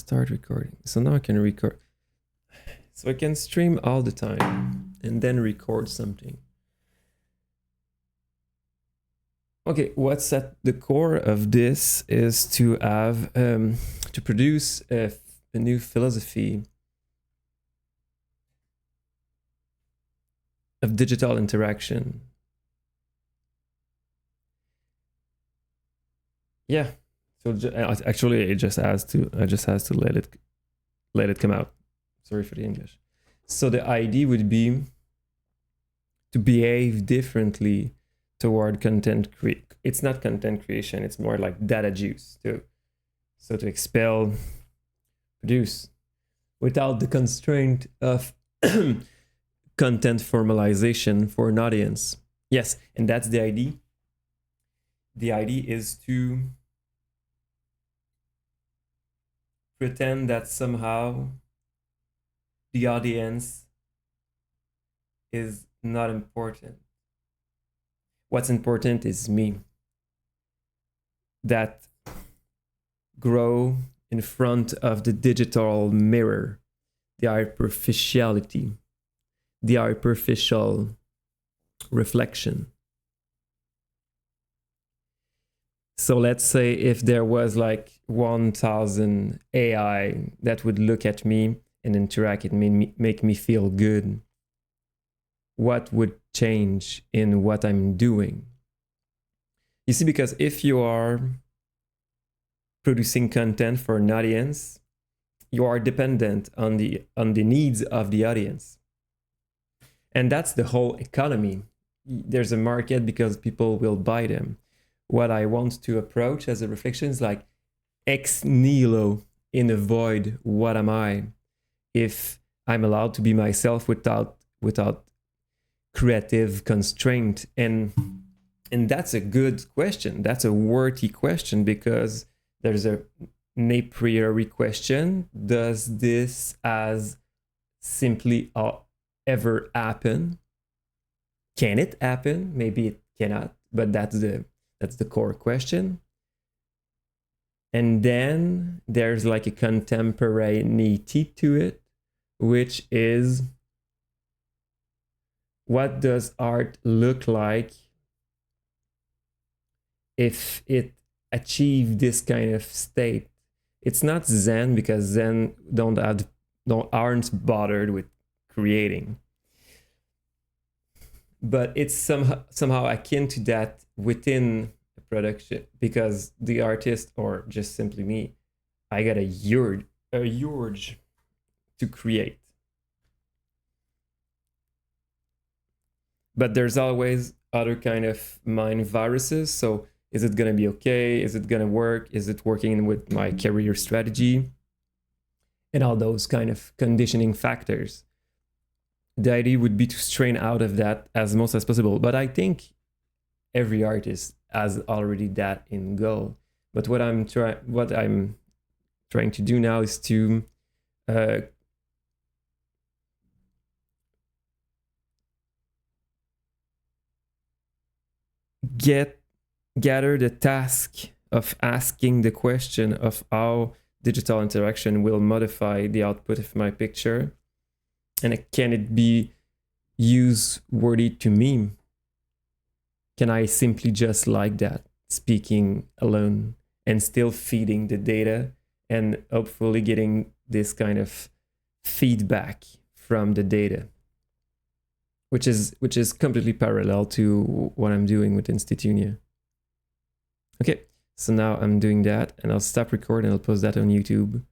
start recording. So now I can record. So I can stream all the time and then record something. Okay, what's at the core of this is to have, to produce a new philosophy of digital interaction. Yeah. So actually, I just has to let it come out. Sorry for the English. So the idea would be to behave differently toward content it's not content creation, it's more like data juice too. So to expel, produce without the constraint of content formalization for an audience. Yes, and that's the idea. The idea is to pretend that somehow the audience is not important. What's important is me. That grow in front of the digital mirror, the artificiality, the artificial reflection. So let's say if there was like 1,000 AI that would look at me and interact with me, make me feel good, what would change in what I'm doing? You see, because if you are producing content for an audience, you are dependent on the needs of the audience. And that's the whole economy. There's a market because people will buy them. What I want to approach as a reflection is like ex nihilo, in a void, what am I? If I'm allowed to be myself without creative constraint. And that's a good question. That's a worthy question, because there's a priori question. Does this as simply ever happen? Can it happen? Maybe it cannot, but that's the core question. And then there's like a contemporaneity to it, which is, what does art look like if it achieved this kind of state? It's not Zen, because Zen aren't bothered with creating. But it's somehow akin to that within the production, because the artist, or just simply me, I got a urge to create. But there's always other kind of mind viruses. So is it going to be okay? Is it going to work? Is it working with my career strategy? And all those kind of conditioning factors. The idea would be to strain out of that as much as possible. But I think every artist has already that in goal. But what I'm trying to do now is to gather the task of asking the question of how digital interaction will modify the output of my picture, and can it be use-worthy to me? Can I simply just like that, speaking alone, and still feeding the data and hopefully getting this kind of feedback from the data, which is completely parallel to what I'm doing with Institunia. Okay, so now I'm doing that, and I'll stop recording and I'll post that on YouTube.